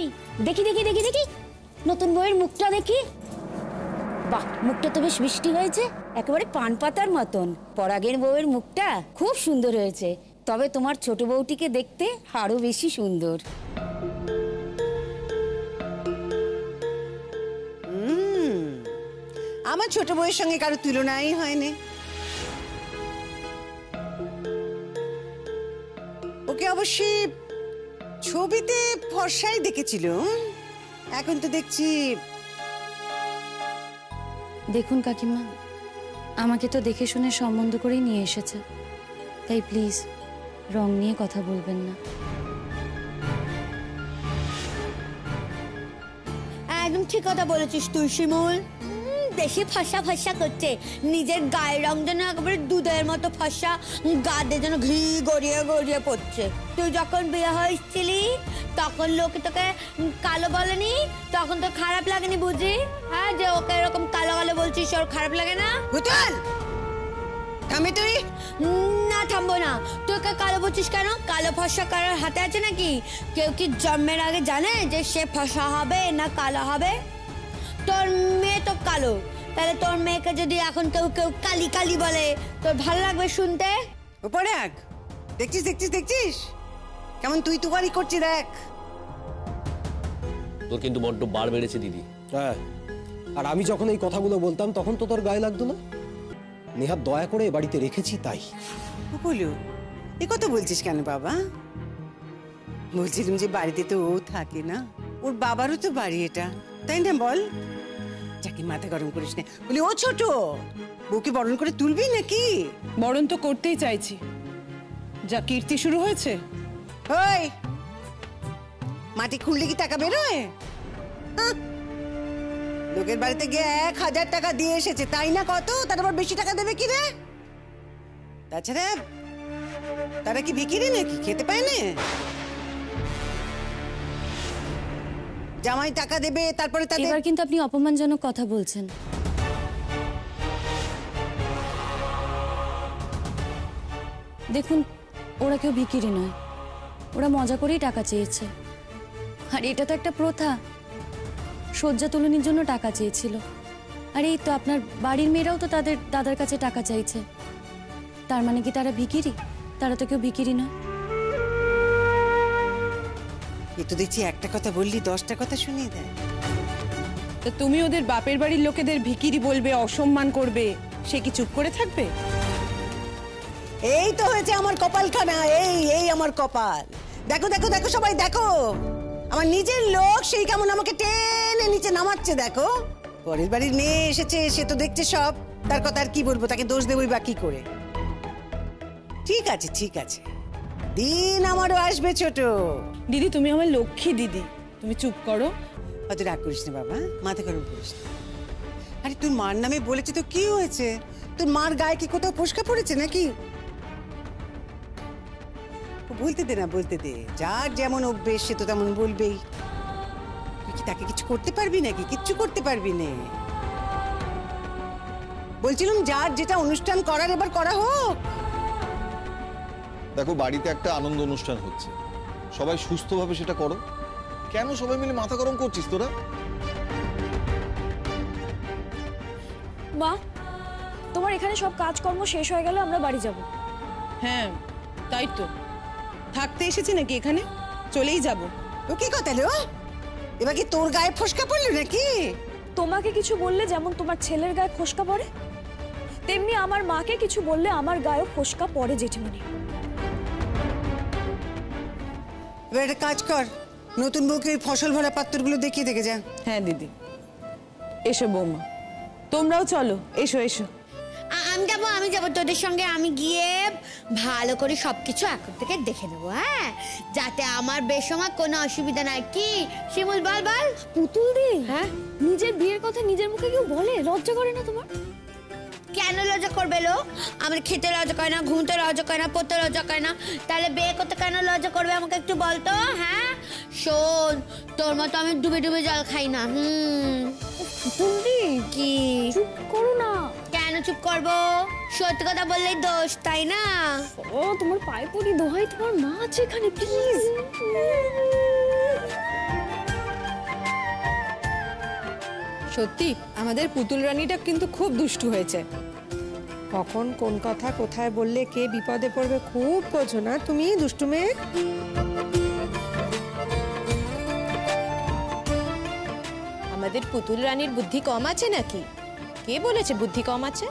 আমি দেখি দেখি দেখি দেখি নতুন বউয়ের মুখটা দেখি। বাহ, মুখটা তো বেশ মিষ্টি হয়েছে, একেবারে পান পাতার মতন। পরাগের বউয়ের মুখটা খুব সুন্দর হয়েছে, তবে তোমার ছোট বউটিকে দেখতে আরো বেশি সুন্দর। আমার ছোট বউয়ের সঙ্গে কারো তুলনাই হয়নি। ওকে অবশ্যই ছবিতে ফর্সাই দেখেছিল, এখন তো দেখছি। দেখুন কাকিমা, আমাকে তো দেখে শুনে সম্বন্ধ করেই নিয়ে এসেছে, তাই প্লিজ রং নিয়ে কথা বলবেন না। একদম ঠিক কথা বলেছিস তুই শিমুল। বেশি ফসা ফসা করছে, নিজের গায়ের রং যেন একেবারে দুধের মতো ফসা, গাদে যেন ঘি গড়িয়ে গড়িয়ে পড়ছে। তুই যখন বিয়ে হয়েছিলি তখন লোকে তোকে কালো বলেনি? তখন তো খারাপ লাগেনি বুঝি? হ্যাঁ, যে ওকে এরকম কালো কালো বলছিস, ওর খারাপ লাগে না? বুতল থামে তুই। না থামবো না। তুই ওকে কালো বলছিস কেন? কালো ফসা কারোর হাতে আছে নাকি? কেউ কি জন্মের আগে জানে যে সে ফসা হবে না কালো হবে? তোর মেয়ে তো কালো, তাহলে তোর মেয়েকে যদি এখন কেউ কেউ কালি কালি বলে তোর ভালো লাগবে শুনতে? উপরে আগ, দেখছিস দেখছিস দেখছিস কেমন তুই তুকারি করছি, দেখ। তোর কিন্তু বড্ড বার বেড়েছে দিদি। হ্যাঁ, আর আমি যখন এই কথাগুলো বলতাম তখন তো তোর গায়ে লাগতো না। নেহাত দয়া করে এ বাড়িতে রেখেছি তাই। বলু, এ কথা বলছিস কেন বাবা? বলছিলাম যে বাড়িতে তো ও থাকে না, ওর বাবারও তো বাড়ি এটা, তাই না বল? যাকে মাথা গরম করিস না। বলি ও ছোট বউকে বরণ করে তুলবি নাকি? বরণ তো করতেই চাইছি, যা কীর্তি শুরু হয়েছে। ওই মাটি খুঁড়লে কি টাকা বেরোয়? লোকের বাড়িতে গিয়ে 1000 টাকা দিয়ে এসেছে, তাই না? কত তার আবার বেশি টাকা দেবে কি রে? তাছাড়া তারা কি ভিখিরি নাকি, খেতে পায় না? জামাই টাকা দেবে, তারপরে তাদের। এবার কিন্তু আপনি অপমানজনক কথা বলছেন। দেখুন, ওরা কেউ ভিখিরি নয়, ওরা মজা করেই টাকা চেয়েছে। আর এটা তো একটা প্রথা, শয্যা তুলনির জন্য টাকা চেয়েছিল। আর এই তো আপনার বাড়ির মেয়েরাও তো তাদের দাদার কাছে টাকা চাইছে, তার মানে কি তারা ভিখিরি? তারা তো কেউ ভিখিরি নয়। এ তো দেখছি একটা কথা বললি 10টা কথা শুনিয়ে দেয়। তা তুমি ওদের বাপের বাড়ির লোকেদের ভিখিরি বলবে, অসম্মান করবে, সে কি চুপ করে থাকবে? এই তো হয়েছে আমার কপালখানা, এই এই আমার কপাল। দেখো দেখো দেখো সবাই দেখো, আমার নিজের লোক সেই কেমন আমাকে টেনে নিচে নামাচ্ছে। দেখো, পরের বাড়ির মেয়ে এসেছে, সে তো দেখছে সব, তার কথা আর কি বলবো, তাকে দোষ দেবই বা কি করে? ঠিক আছে ঠিক আছে, দিন আমারও আসবে ছোট। দিদি তুমি আমার লক্ষ্মী দিদি, তুমি চুপ করো। অত রাগ করিস না বাবা, মাথা গরম করিস না। আরে তোর মার নামে বলেছে তো কি হয়েছে? তোর মার গায়ে কি কোথাও ফোসকা পড়েছে নাকি? বলতে দে না, বলতে দে। যার যেমন অভ্যেস সে তো তেমন বলবেই। তুই কি তাকে কিছু করতে পারবি নাকি? কিচ্ছু করতে পারবি না। বলছিলাম যার যেটা অনুষ্ঠান করার এবার করা হোক। দেখো, বাড়িতে একটা আনন্দ অনুষ্ঠান হচ্ছে, সবাই সুস্থভাবে সেটা করো। কেন সবাই মিলে মাথা গরম করছিস তোরা? মা, তোমার এখানে সব কাজকর্ম শেষ হয়ে গেলে আমরা বাড়ি যাব। হ্যাঁ তাই তো, থাকতে এসেছি নাকি এখানে? চলেই যাব। ও কি কথা লো? এবার কি তোর গায়ে ফোসকা পড়লো নাকি? তোমাকে কিছু বললে যেমন তোমার ছেলের গায়ে ফোসকা পড়ে, তেমনি আমার মাকে কিছু বললে আমার গায়েও ফোসকা পড়ে জেঠিমণি। এবার একটা কাজ কর, নতুন বউকে ওই ফসল ভরা পাত্রগুলো দেখিয়ে দেখে যা। হ্যাঁ দিদি, এসো বৌমা, তোমরাও চলো, এসো এসো। আমি যাবো তোদের সঙ্গে। আমি গিয়ে ভালো করে সবকিছু এখন থেকে দেখে নেবো, হ্যাঁ, যাতে আমার বেসময় কোনো অসুবিধা নাই। কি শিমুল বল বল। পুতুল দি, হ্যাঁ, নিজের বিয়ের কথা নিজের মুখে কেউ বলে? লজ্জা করে না তোমার? কেন লজ্জা করবে লো? আমার খেতে লজ্জা করে না, ঘুমতে লজ্জা করে না, পড়তে লজ্জা করে না, তাহলে বিয়ে করতে কেন লজ্জা করবে আমাকে একটু বলতো? হ্যাঁ শোন, তোর মতো আমি ডুবে ডুবে জল খাই না। পুতুল দি, কি? চুপ করো না। কেন চুপ করবো? সত্যি কথা বললেই দোষ, তাই না? ও তোমার পায়ে পড়ি, দোহাই, তোমার মা আছে এখানে, প্লিজ। সত্যি আমাদের পুতুল রানীটা কিন্তু খুব দুষ্টু হয়েছে। কখন কোন কথা কোথায় বললে কে বিপদে পড়বে খুব বোঝো না তুমি, দুষ্টু মেয়ে। আমাদের পুতুল রানীর বুদ্ধি কম আছে নাকি? কে বলেছে বুদ্ধি কম আছে?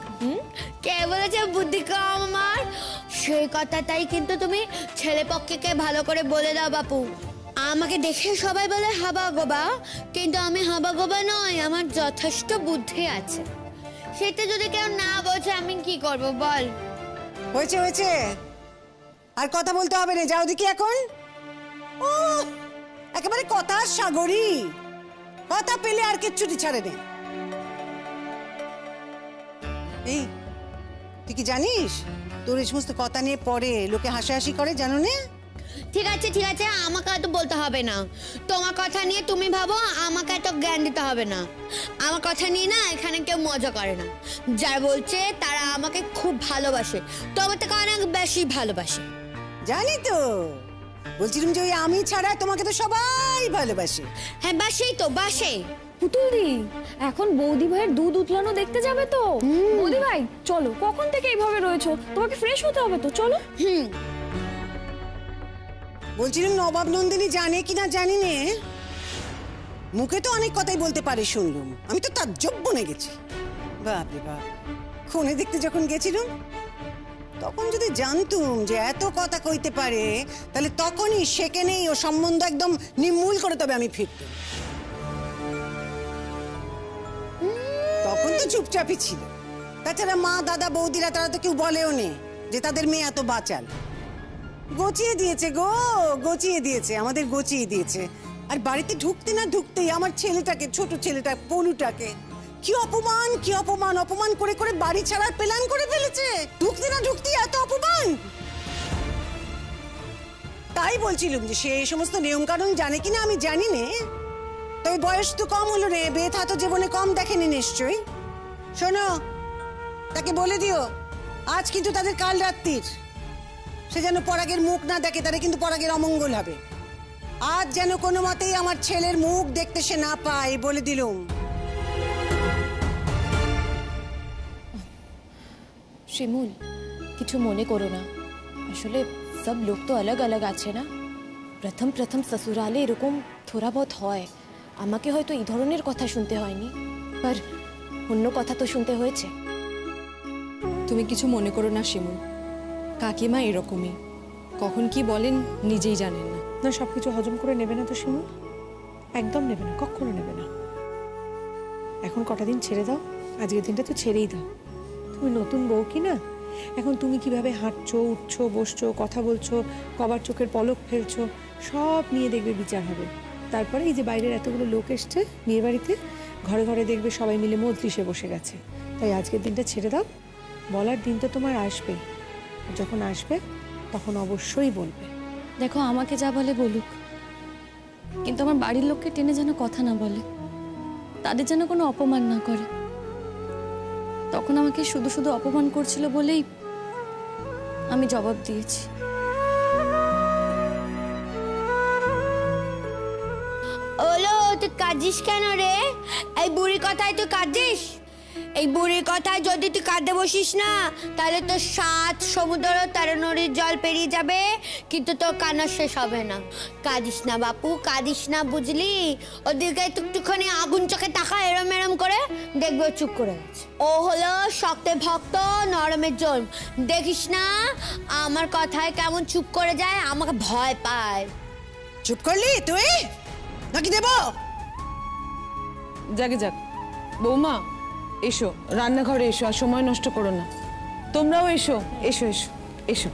কে বলেছে বুদ্ধি কম আমার? সেই কথাটাই কিন্তু তুমি ছেলে পক্ষকে ভালো করে বলে দাও বাপু। আমাকে দেখে সবাই বলে হাবা গোবা, কিন্তু আমি হাবা গোবা নয়, আমার যথেষ্ট বুদ্ধি আছে। সেটা যদি কেউ না বোঝে আমি কি করব বল? হয়েছে হয়েছে, আর কথা বলতে হবে না, যাও দেখি এখন। ও একেবারে কথার সাগরী, কথা পেলে আর কিচ্ছুটি ছাড়ে নেই। এই তুই কি জানিস তোর এই সমস্ত কথা নিয়ে পরে লোকে হাসাহাসি করে, জানো না? ঠিক আছে ঠিক আছে, আমাকে এত বলতে হবে না। তোমার কথা নিয়ে তুমি ভাবো, আমাকে এত জ্ঞান দিতে হবে না। আমার কথা নিয়ে না এখানে কেউ মজা করে না। যারা বলছে তারা আমাকে খুব ভালোবাসে, তোমার থেকে অনেক বেশি ভালোবাসে। জানি তো, বলছিলাম যে ওই আমি ছাড়া তোমাকে তো সবাই ভালোবাসে। হ্যাঁ বাসেই তো, বাসে। পুতুল দি, এখন বৌদি ভাইয়ের দুধ উতলানো দেখতে যাবে তো? বৌদি ভাই চলো, কখন থেকে এইভাবে রয়েছো, তোমাকে ফ্রেশ হতে হবে তো, চলো। বলছিলাম নবাব নন্দিনী জানে কিনা জানি নে, মুখে তো অনেক কথাই বলতে পারে শুনলুম, আমি তো তাজ্জব বনে গেছি। বাপরে বাপ, খুনে দেখতে যখন গেছিলাম তখন যদি জানতুম যে এত কথা কইতে পারে, তাহলে তখনই সেখানেই ও সম্বন্ধ একদম নির্মূল করে তবে আমি ফিরতাম। তখন তো চুপচাপই ছিল। তাছাড়া মা দাদা বৌদিরা তারা তো কেউ বলেও নে যে তাদের মেয়ে এত বাচাল। গচিয়ে দিয়েছে গো, গচিয়ে দিয়েছে, আমাদের গচিয়ে দিয়েছে। আর বাড়িতে ঢুকতে না ঢুকতেই আমার ছেলেটাকে, ছোট ছেলেটা পলুটাকে কি অপমান, কি অপমান, অপমান করে করে বাড়ি ছাড়ার প্ল্যান করে ফেলেছে। ঢুকতে না ঢুকতেই এত অপমান। তাই বলছিলাম যে সে এই সমস্ত নিয়ম কানুন জানে কিনা আমি জানি নে, তবে বয়স তো কম হলো রে, বেথা তো জীবনে কম দেখেনি নিশ্চয়ই। শোনো, তাকে বলে দিও আজ কিন্তু তাদের কাল রাত্রির, সে যেন পরাগের মুখ না দেখে, তাহলে কিন্তু পরাগের অমঙ্গল হবে। আজ যেন কোনো মতেই আমার ছেলের মুখ দেখতে সে না পায়, বলে দিলুম। শিমুল, কিছু মনে করো না, আসলে সব লোক তো अलग अलग আছে না। প্রথম প্রথম শ্বশুরালে এরকম থোড়া বহুত হয়, আমাকে হয়তো এই ধরনের কথা শুনতে হয়নি, पर অন্য কথা তো শুনতে হয়েছে। তুমি কিছু মনে করো না শিমুল, কাকিমা এরকমই, কখন কি বলেন নিজেই জানেন না। না, সবকিছু হজম করে নেবে না তো শিমুল, একদম নেবে না, কখনো নেবে না। এখন কটা দিন ছেড়ে দাও, আজকের দিনটা তো ছেড়েই দাও। তুমি নতুন বউ কি না, এখন তুমি কিভাবে হাঁটছো, উঠছো, বসছো, কথা বলছো, কবার চোখের পলক ফেলছো, সব নিয়ে দেখবে বিচার হবে। তারপরে এই যে বাইরের এতগুলো লোক এসছে বিয়ে বাড়িতে, ঘরে ঘরে দেখবে সবাই মিলে মজলিসে বসে গেছে। তাই আজকের দিনটা ছেড়ে দাও, বলার দিন তো তোমার আসবে, যখন আসবে তখন অবশ্যই বলবে। দেখো, আমাকে যা বলে বলুক, কিন্তু আমার বাড়ির লোককে টেনে যেন কথা না বলে, তাদের যেন কোনো অপমান না করে। তখন আমাকে শুধু শুধু অপমান করছিল বলেই আমি জবাব দিয়েছি। ওলো, তুই কাঁদিস কেন রে? এই বুড়ির কথায় তুই কাঁদিস? এই বুড়ির কথায় যদি তুই কাঁদতে বসিস না, তাহলে তোর 7 সমুদ্র 13 নদীর জল পেরিয়ে যাবে, কিন্তু তোর কান্না শেষ হবে না। কাঁদিস না বাপু, কাঁদিস না, বুঝলি? ওদিকে একটুখানি আগুন চোখে তাকা এরম এরম করে, দেখবে ও চুপ করে আছে। ও হলো শক্তের ভক্ত, নরমের জোর। দেখিস না আমার কথায় কেমন চুপ করে যায়, আমাকে ভয় পায়। চুপ করলি তুই নাকি দেব? যাকে যাক, বৌমা এসো, রান্নাঘরে এসো, আর সময় নষ্ট করো না। তোমরাও এসো, এসো এসো এসো।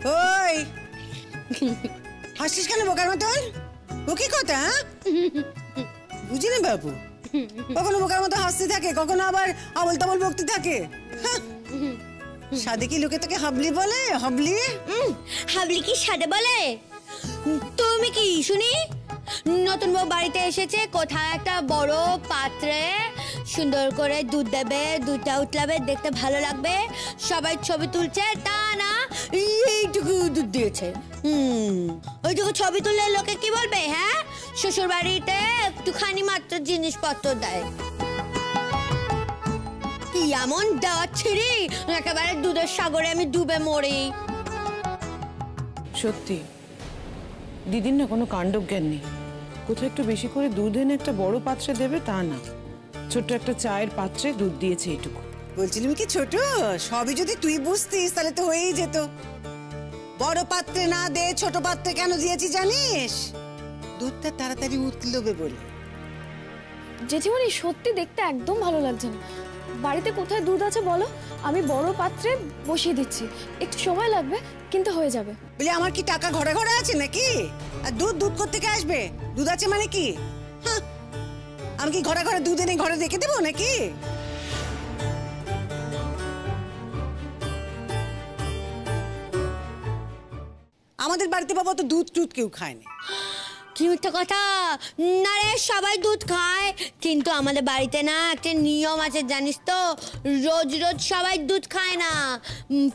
ওই হাসিস কেন বোকার মতন? ও কি কথা? বুঝি না বাবু, কখনো বোকার মতো হাসতে থাকে, কখনো আবার আবল তাবল বকতে থাকে। সাদে কি লোকে তোকে হাবলি বলে? হাবলি? হাবলি কি সাদে বলে? তুমি কি শুনি নতুন বউ বাড়িতে এসেছে, কোথায় একটা বড় পাত্রে সুন্দর করে দুধ দেবে, দুধটা উতলাবে, দেখতে ভালো লাগবে, সবাই ছবি তুলছে, তা না এইটুকু দুধ দিয়েছে। ওইটুকু ছবি তুললে লোকে কি বলবে? হ্যাঁ, শ্বশুর বাড়িতে একটুখানি মাত্র জিনিসপত্র দেয়, কি এমন দেওয়া ছিড়ি একেবারে দুধের সাগরে আমি ডুবে মরি। সত্যি দিদির না কোনো কাণ্ডজ্ঞান নেই। কোথাও একটু বেশি করে দুধ এনে একটা বড় পাত্রে দেবে তা না, ছোট্ট একটা চায়ের পাত্রে দুধ দিয়েছে এইটুকু। বলছিলাম কি ছোট, সবই যদি তুই বুঝতিস তাহলে তো হয়েই যেত। বড় পাত্রে না দে ছোট পাত্রে কেন দিয়েছি জানিস? দুধটা তাড়াতাড়ি উতলবে বলে। জেঠিমণি সত্যি দেখতে একদম ভালো লাগছে না। বাড়িতে কোথায় দুধ আছে বলো, আমি বড় পাত্রে বসিয়ে দিচ্ছি, একটু সময় লাগবে কিন্তু হয়ে যাবে। বলে আমার কি টাকা ঘরে ঘরে আছে নাকি? আর দুধ দুধ করতে কে আসবে? দুধ আছে মানে কি? হ্যাঁ, আমি কি ঘরে ঘরে দুধ এনে ঘরে রেখে দেবো নাকি? আমাদের বাড়িতে বাবা তো দুধ টুধ কেউ খায় না। কি মিথ্যে কথা! না রে, সবাই দুধ খায়, কিন্তু আমাদের বাড়িতে না একটা নিয়ম আছে জানিস তো, রোজ রোজ সবাই দুধ খায় না,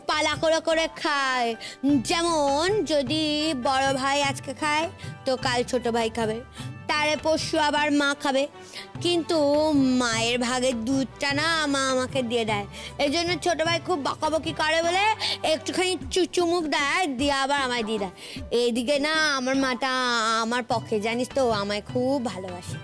পালা করে করে খায়। যেমন যদি বড় ভাই আজকে খায় তো কাল ছোট ভাই খাবে, তারে পরশু আবার মা খাবে, কিন্তু মায়ের ভাগের দুধটা না মা আমাকে দিয়ে দেয়। এই জন্য ছোট ভাই খুব বকাবকি করে বলে একটুখানি চুমুক দেয়, দিয়ে আবার আমায় দিয়ে দেয়। এইদিকে না আমার মাটা আমার পক্ষে, জানিস তো, আমায় খুব ভালোবাসে।